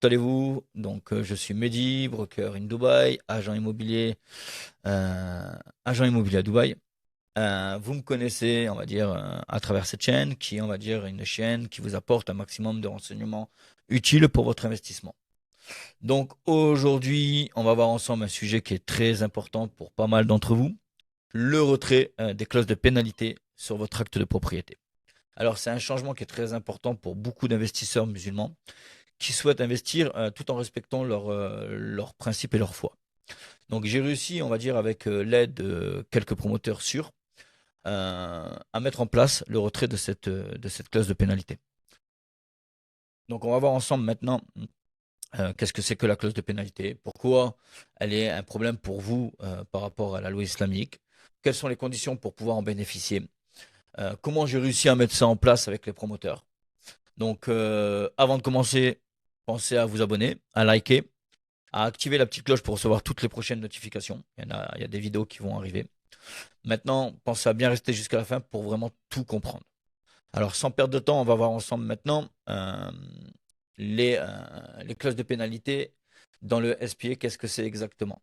allez-vous? Je suis Mehdi, broker in Dubaï, agent immobilier à Dubaï. Vous me connaissez, on va dire, à travers cette chaîne, qui est, on va dire, une chaîne qui vous apporte un maximum de renseignements utiles pour votre investissement. Donc, aujourd'hui, on va voir ensemble un sujet qui est très important pour pas mal d'entre vous, le retrait des clauses de pénalité sur votre acte de propriété. Alors, c'est un changement qui est très important pour beaucoup d'investisseurs musulmans qui souhaitent investir tout en respectant leurs principes et leur foi. Donc j'ai réussi, on va dire, avec l'aide de quelques promoteurs sûrs, à mettre en place le retrait de cette clause de pénalité. Donc on va voir ensemble maintenant qu'est-ce que c'est que la clause de pénalité, pourquoi elle est un problème pour vous par rapport à la loi islamique, quelles sont les conditions pour pouvoir en bénéficier, comment j'ai réussi à mettre ça en place avec les promoteurs. Donc avant de commencer, pensez à vous abonner, à liker, à activer la petite cloche pour recevoir toutes les prochaines notifications. Il y a des vidéos qui vont arriver. Maintenant, pensez à bien rester jusqu'à la fin pour vraiment tout comprendre. Alors, sans perdre de temps, on va voir ensemble maintenant les clauses de pénalité dans le SPA. Qu'est-ce que c'est exactement?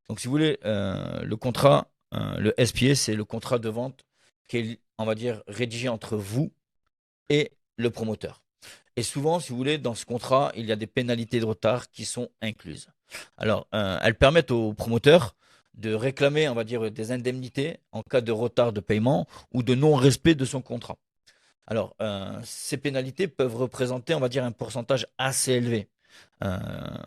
Donc, si vous voulez, le contrat, le SPA, c'est le contrat de vente qui est, on va dire, rédigé entre vous et le promoteur. Et souvent, si vous voulez, dans ce contrat, il y a des pénalités de retard qui sont incluses. Alors, elles permettent aux promoteurs de réclamer, on va dire, des indemnités en cas de retard de paiement ou de non-respect de son contrat. Alors, ces pénalités peuvent représenter, on va dire, un pourcentage assez élevé. Euh,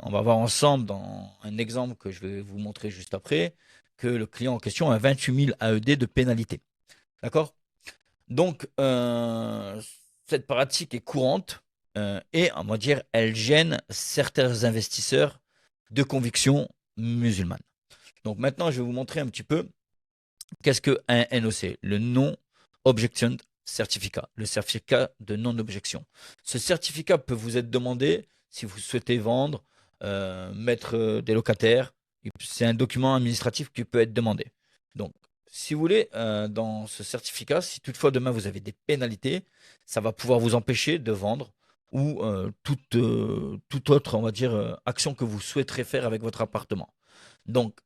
on va voir ensemble dans un exemple que je vais vous montrer juste après que le client en question a 28 000 AED de pénalité. D'accord? Donc, cette pratique est courante et, on va dire, elle gêne certains investisseurs de conviction musulmane. Donc maintenant, je vais vous montrer un petit peu qu'est-ce qu'un NOC, le Non-Objection Certificate, le certificat de non-objection. Ce certificat peut vous être demandé si vous souhaitez vendre, mettre des locataires. C'est un document administratif qui peut être demandé. Donc, si vous voulez, dans ce certificat, si toutefois demain vous avez des pénalités, ça va pouvoir vous empêcher de vendre ou toute autre, on va dire, action que vous souhaiterez faire avec votre appartement. Donc,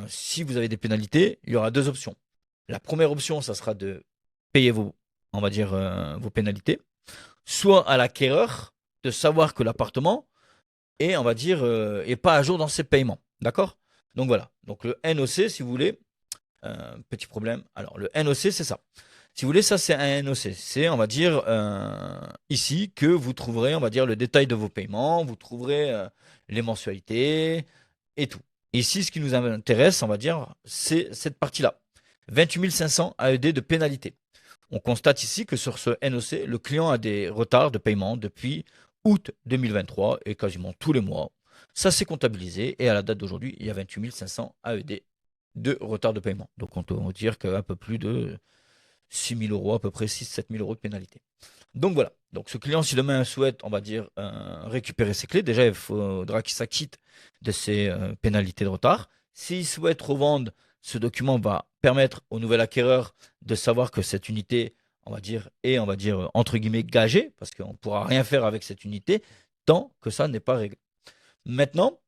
si vous avez des pénalités, il y aura deux options. La première option, ça sera de payer on va dire, vos pénalités, soit à l'acquéreur de savoir que l'appartement est, on va dire, est pas à jour dans ses paiements. D'accord? Donc voilà. Donc le NOC, si vous voulez, petit problème. Alors le NOC, c'est ça. Si vous voulez, ça c'est un NOC. C'est, on va dire, ici que vous trouverez, on va dire, le détail de vos paiements, vous trouverez les mensualités et tout. Ici, ce qui nous intéresse, on va dire, c'est cette partie-là. 28 500 AED de pénalité. On constate ici que sur ce NOC, le client a des retards de paiement depuis août 2023 et quasiment tous les mois. Ça s'est comptabilisé et à la date d'aujourd'hui, il y a 28 500 AED de retard de paiement. Donc on peut dire qu'un peu plus de 6 000 euros, à peu près 6 000 à 7 000 euros de pénalité. Donc voilà. Donc ce client, si demain souhaite, on va dire, récupérer ses clés, déjà il faudra qu'il s'acquitte de ses pénalités de retard. S'il souhaite revendre, ce document va permettre au nouvel acquéreur de savoir que cette unité, on va dire, est, on va dire, entre guillemets, gagée, parce qu'on ne pourra rien faire avec cette unité tant que ça n'est pas réglé. Maintenant,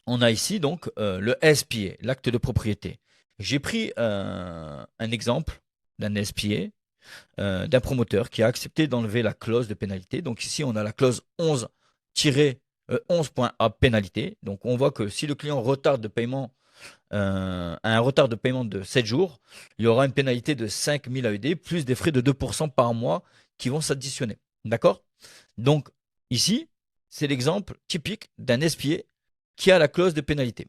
on a ici donc le SPA, l'acte de propriété. J'ai pris un exemple d'un SPA, d'un promoteur qui a accepté d'enlever la clause de pénalité. Donc ici, on a la clause 11.A pénalité. Donc on voit que si le client retarde de paiement, a un retard de paiement de 7 jours, il y aura une pénalité de 5 000 AED plus des frais de 2% par mois qui vont s'additionner. D'accord? Donc ici, c'est l'exemple typique d'un SPA qui a la clause de pénalité.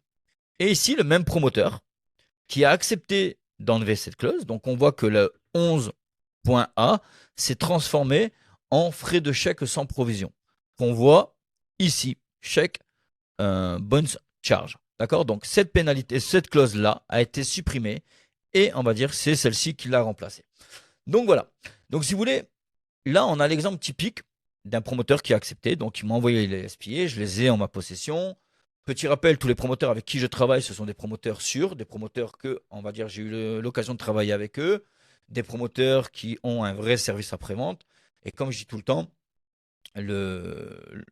Et ici, le même promoteur qui a accepté d'enlever cette clause. Donc on voit que le 11.A s'est transformé en frais de chèque sans provision. On voit ici, chèque bonus charge. D'accord? Donc cette pénalité, cette clause-là a été supprimée et on va dire c'est celle-ci qui l'a remplacée. Donc voilà. Donc si vous voulez, là on a l'exemple typique d'un promoteur qui a accepté. Donc il m'a envoyé les SPA, je les ai en ma possession. Petit rappel, tous les promoteurs avec qui je travaille, ce sont des promoteurs sûrs, des promoteurs que, on va dire, j'ai eu l'occasion de travailler avec eux, des promoteurs qui ont un vrai service après-vente. Et comme je dis tout le temps, le,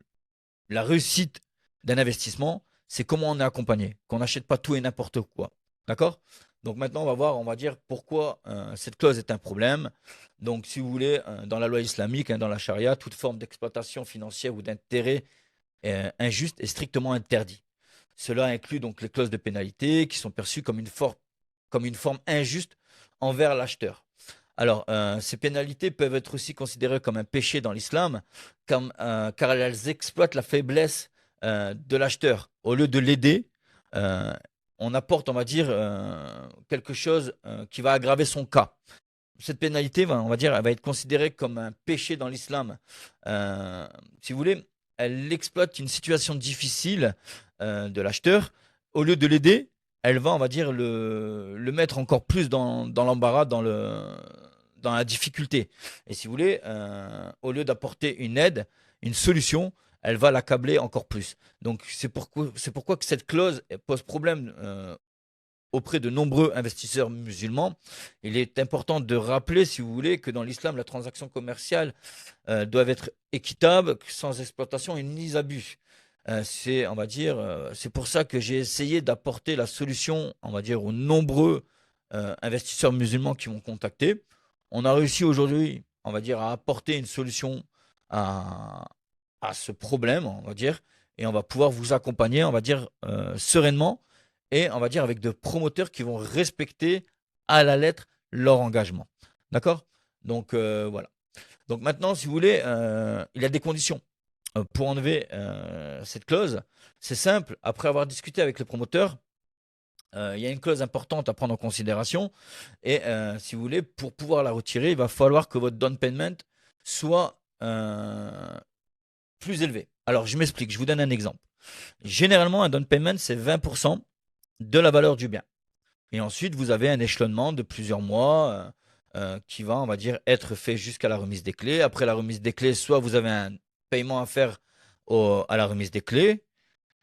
la réussite d'un investissement, c'est comment on est accompagné, qu'on n'achète pas tout et n'importe quoi. D'accord? Donc maintenant, on va voir, on va dire pourquoi cette clause est un problème. Donc, si vous voulez, dans la loi islamique, dans la charia, toute forme d'exploitation financière ou d'intérêt injuste est strictement interdit. Cela inclut donc les clauses de pénalité qui sont perçues comme une forme injuste envers l'acheteur. Alors, ces pénalités peuvent être aussi considérées comme un péché dans l'islam, car elles exploitent la faiblesse de l'acheteur. Au lieu de l'aider, euh, on apporte, on va dire, quelque chose qui va aggraver son cas. Cette pénalité, on va dire, elle va être considérée comme un péché dans l'islam. Si vous voulez, elle exploite une situation difficile de l'acheteur. Au lieu de l'aider, elle va, on va dire, le mettre encore plus dans l'embarras, dans la difficulté. Et si vous voulez, au lieu d'apporter une aide, une solution, elle va l'accabler encore plus. Donc c'est pourquoi que cette clause pose problème auprès de nombreux investisseurs musulmans. Il est important de rappeler, si vous voulez, que dans l'islam, la transaction commerciale doit être équitable, sans exploitation et ni abus. On va dire, c'est pour ça que j'ai essayé d'apporter la solution, on va dire, aux nombreux investisseurs musulmans qui m'ont contacté. On a réussi aujourd'hui, on va dire, à apporter une solution à, à ce problème, on va dire, et on va pouvoir vous accompagner, on va dire, sereinement, et on va dire avec de promoteurs qui vont respecter à la lettre leur engagement. D'accord? Donc voilà. Donc maintenant, si vous voulez, il y a des conditions pour enlever cette clause. C'est simple. Après avoir discuté avec le promoteur, il y a une clause importante à prendre en considération. Et si vous voulez, pour pouvoir la retirer, il va falloir que votre down payment soit plus élevé. Alors, je m'explique. Je vous donne un exemple. Généralement, un down payment, c'est 20% de la valeur du bien. Et ensuite, vous avez un échelonnement de plusieurs mois qui va, on va dire, être fait jusqu'à la remise des clés. Après la remise des clés, soit vous avez un paiement à faire à la remise des clés,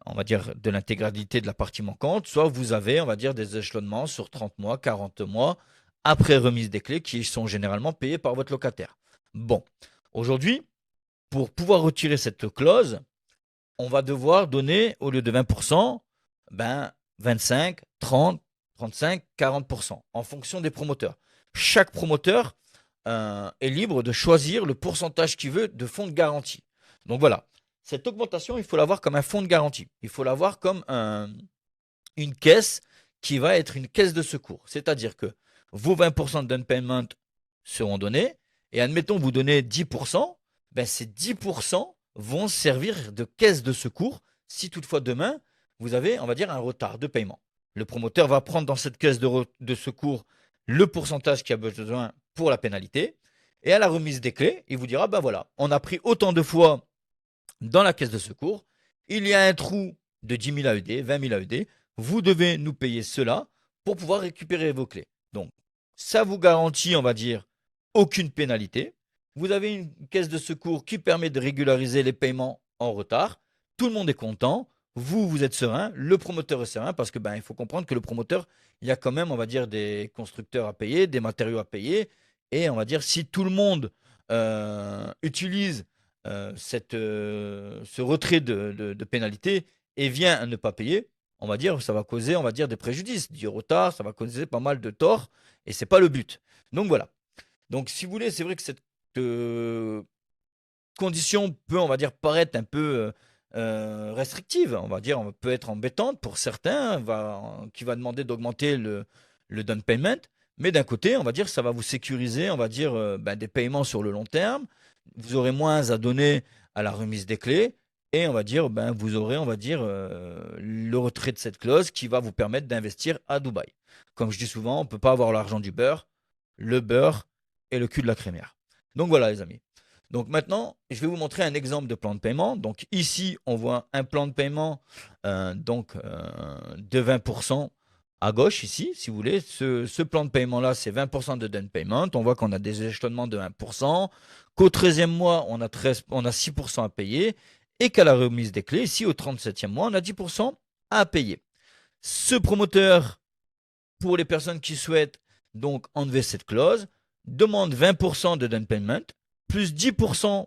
on va dire de l'intégralité de la partie manquante, soit vous avez, on va dire, des échelonnements sur 30 mois, 40 mois, après remise des clés, qui sont généralement payés par votre locataire. Bon, aujourd'hui, pour pouvoir retirer cette clause, on va devoir donner, au lieu de 20%, ben, 25, 30, 35, 40%, en fonction des promoteurs. Chaque promoteur est libre de choisir le pourcentage qu'il veut de fonds de garantie. Donc voilà, cette augmentation, il faut la voir comme un fonds de garantie. Il faut la voir comme une caisse qui va être une caisse de secours. C'est-à-dire que vos 20% de down payment seront donnés, et admettons vous donnez 10%, ben ces 10% vont servir de caisse de secours si toutefois demain, vous avez, on va dire, un retard de paiement. Le promoteur va prendre dans cette caisse de secours le pourcentage qu'il a besoin pour la pénalité, et à la remise des clés, il vous dira, ben voilà, on a pris autant de fois dans la caisse de secours, il y a un trou de 10 000 AED, 20 000 AED, vous devez nous payer cela pour pouvoir récupérer vos clés. Donc, ça vous garantit, on va dire, aucune pénalité. Vous avez une caisse de secours qui permet de régulariser les paiements en retard. Tout le monde est content. Vous, vous êtes serein. Le promoteur est serein parce que il faut comprendre que le promoteur, il y a quand même, on va dire, des constructeurs à payer, des matériaux à payer. Et on va dire, si tout le monde utilise ce retrait de pénalité et vient à ne pas payer, on va dire, ça va causer, on va dire, des préjudices, du retard, ça va causer pas mal de torts, et c'est pas le but. Donc voilà. Donc si vous voulez, c'est vrai que cette euh, condition peut, on va dire, paraître un peu restrictive, on va dire, peut être embêtante pour certains, qui va demander d'augmenter le down payment, mais d'un côté, on va dire, ça va vous sécuriser, on va dire, des paiements sur le long terme, vous aurez moins à donner à la remise des clés, et on va dire, vous aurez, on va dire, le retrait de cette clause qui va vous permettre d'investir à Dubaï. Comme je dis souvent, on ne peut pas avoir l'argent du beurre, le beurre et le cul de la crémière. Donc voilà, les amis. Donc maintenant, je vais vous montrer un exemple de plan de paiement. Donc ici, on voit un plan de paiement de 20% à gauche ici, si vous voulez. Ce plan de paiement-là, c'est 20% de down payment. On voit qu'on a des échelonnements de 1%, qu'au 13e mois, on a 6% à payer, et qu'à la remise des clés, ici, au 37e mois, on a 10% à payer. Ce promoteur, pour les personnes qui souhaitent donc enlever cette clause, demande 20% de down payment, plus 10%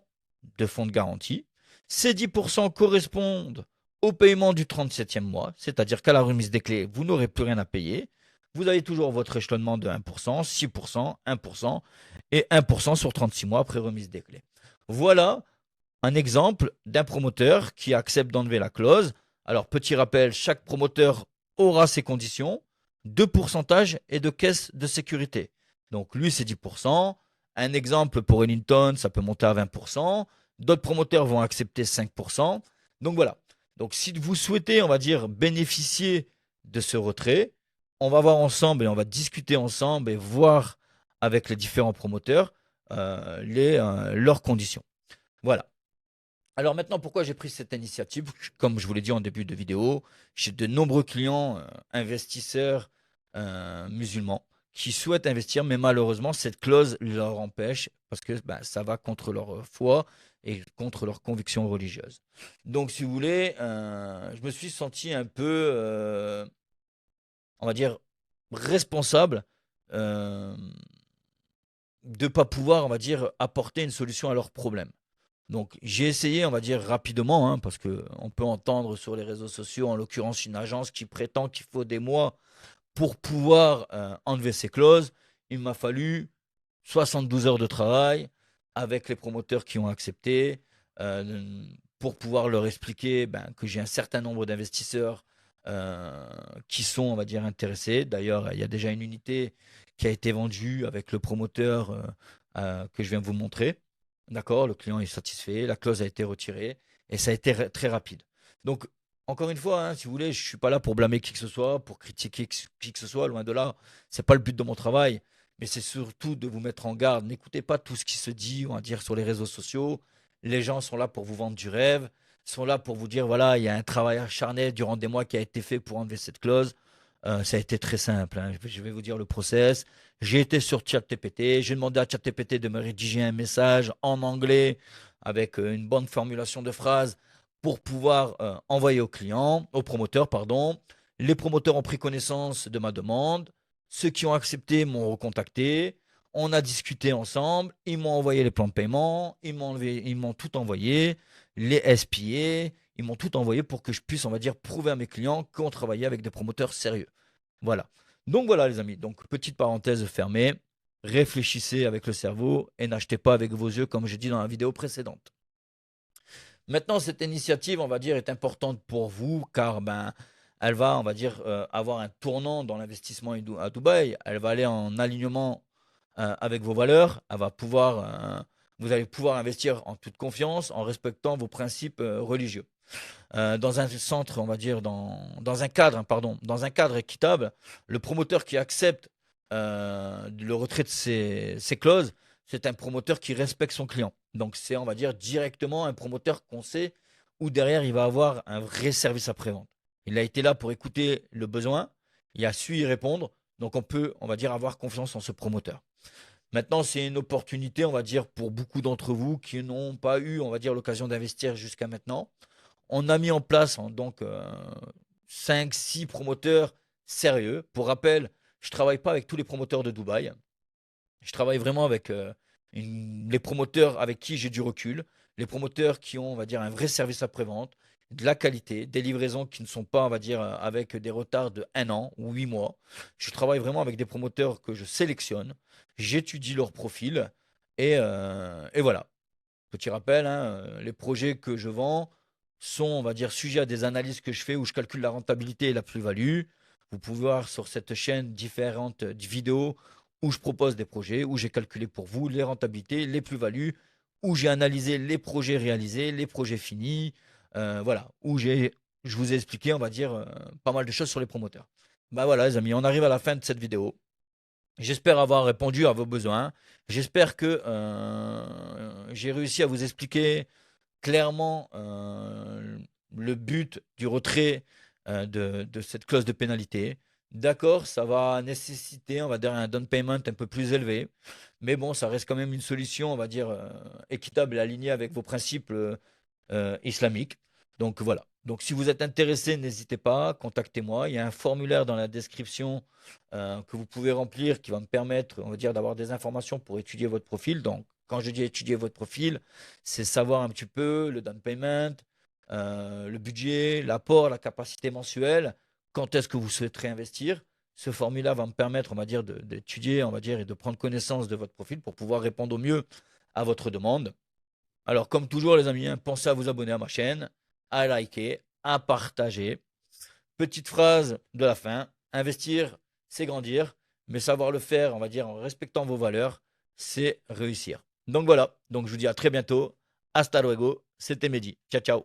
de fonds de garantie. Ces 10% correspondent au paiement du 37e mois, c'est-à-dire qu'à la remise des clés, vous n'aurez plus rien à payer. Vous avez toujours votre échelonnement de 1%, 6%, 1% et 1% sur 36 mois après remise des clés. Voilà un exemple d'un promoteur qui accepte d'enlever la clause. Alors, petit rappel, chaque promoteur aura ses conditions de pourcentage et de caisse de sécurité. Donc, lui, c'est 10%. Un exemple pour Ellington, ça peut monter à 20%. D'autres promoteurs vont accepter 5%. Donc, voilà. Donc, si vous souhaitez, on va dire, bénéficier de ce retrait, on va voir ensemble et on va discuter ensemble et voir avec les différents promoteurs leurs conditions. Voilà. Alors maintenant, pourquoi j'ai pris cette initiative? Comme je vous l'ai dit en début de vidéo, j'ai de nombreux clients, investisseurs musulmans qui souhaitent investir, mais malheureusement, cette clause leur empêche parce que ben, ça va contre leur foi et contre leurs convictions religieuses. Donc, si vous voulez, je me suis senti un peu, on va dire, responsable euh, de ne pas pouvoir, on va dire, apporter une solution à leurs problèmes. Donc j'ai essayé, on va dire rapidement, hein, parce que on peut entendre sur les réseaux sociaux, en l'occurrence une agence qui prétend qu'il faut des mois pour pouvoir enlever ces clauses. Il m'a fallu 72 heures de travail avec les promoteurs qui ont accepté euh, pour pouvoir leur expliquer ben, que j'ai un certain nombre d'investisseurs qui sont, on va dire, intéressés. D'ailleurs, il y a déjà une unité qui a été vendue avec le promoteur que je viens de vous montrer. D'accord, le client est satisfait, la clause a été retirée et ça a été très rapide. Donc, encore une fois, hein, si vous voulez, je ne suis pas là pour blâmer qui que ce soit, pour critiquer qui que ce soit, loin de là. Ce n'est pas le but de mon travail, mais c'est surtout de vous mettre en garde. N'écoutez pas tout ce qui se dit, on va dire, sur les réseaux sociaux. Les gens sont là pour vous vendre du rêve, sont là pour vous dire, voilà, il y a un travail acharné durant des mois qui a été fait pour enlever cette clause. Ça a été très simple, hein. Je vais vous dire le process. J'ai été sur ChatGPT, j'ai demandé à ChatGPT de me rédiger un message en anglais avec une bonne formulation de phrase pour pouvoir envoyer au client, au promoteur, pardon. Les promoteurs ont pris connaissance de ma demande. Ceux qui ont accepté m'ont recontacté. On a discuté ensemble. Ils m'ont envoyé les plans de paiement. Ils m'ont tout envoyé. Les SPA. Ils m'ont tout envoyé pour que je puisse, on va dire, prouver à mes clients qu'on travaillait avec des promoteurs sérieux. Voilà. Donc voilà, les amis. Donc, petite parenthèse fermée. Réfléchissez avec le cerveau et n'achetez pas avec vos yeux, comme j'ai dit dans la vidéo précédente. Maintenant, cette initiative, on va dire, est importante pour vous car ben, elle va, on va dire, avoir un tournant dans l'investissement à Dubaï. Elle va aller en alignement avec vos valeurs. Vous allez pouvoir investir en toute confiance, en respectant vos principes religieux. Dans un centre, on va dire, dans un cadre, hein, pardon, dans un cadre équitable, le promoteur qui accepte le retrait de ces clauses, c'est un promoteur qui respecte son client. Donc c'est, on va dire, directement un promoteur qu'on sait où derrière il va avoir un vrai service après-vente. Il a été là pour écouter le besoin, il a su y répondre, donc on peut, on va dire, avoir confiance en ce promoteur. Maintenant, c'est une opportunité, on va dire, pour beaucoup d'entre vous qui n'ont pas eu, on va dire, l'occasion d'investir jusqu'à maintenant. On a mis en place hein, donc 5-6 promoteurs sérieux. Pour rappel, je ne travaille pas avec tous les promoteurs de Dubaï. Je travaille vraiment avec les promoteurs avec qui j'ai du recul, les promoteurs qui ont, on va dire, un vrai service après-vente, de la qualité, des livraisons qui ne sont pas, on va dire, avec des retards de 1 an ou 8 mois. Je travaille vraiment avec des promoteurs que je sélectionne, j'étudie leur profil et voilà. Petit rappel, hein, les projets que je vends sont, on va dire, sujets à des analyses que je fais où je calcule la rentabilité et la plus-value. Vous pouvez voir sur cette chaîne différentes vidéos où je propose des projets, où j'ai calculé pour vous les rentabilités, les plus-values, où j'ai analysé les projets réalisés, les projets finis, voilà, je vous ai expliqué, on va dire, pas mal de choses sur les promoteurs. Bah voilà, les amis, on arrive à la fin de cette vidéo. J'espère avoir répondu à vos besoins. J'espère que j'ai réussi à vous expliquer clairement le but du retrait de cette clause de pénalité. D'accord, ça va nécessiter, on va dire, un down payment un peu plus élevé. Mais bon, ça reste quand même une solution, on va dire, équitable et alignée avec vos principes islamiques. Donc voilà. Donc si vous êtes intéressé, n'hésitez pas, contactez-moi. Il y a un formulaire dans la description que vous pouvez remplir qui va me permettre, on va dire, d'avoir des informations pour étudier votre profil. Donc quand je dis étudier votre profil, c'est savoir un petit peu le down payment, le budget, l'apport, la capacité mensuelle, quand est-ce que vous souhaiterez investir. Ce formulaire va me permettre, on va dire, d'étudier, on va dire, et de prendre connaissance de votre profil pour pouvoir répondre au mieux à votre demande. Alors, comme toujours, les amis, hein, pensez à vous abonner à ma chaîne, à liker, à partager. Petite phrase de la fin, investir, c'est grandir, mais savoir le faire, on va dire, en respectant vos valeurs, c'est réussir. Donc voilà, donc je vous dis à très bientôt. Hasta luego, c'était Mehdi. Ciao, ciao.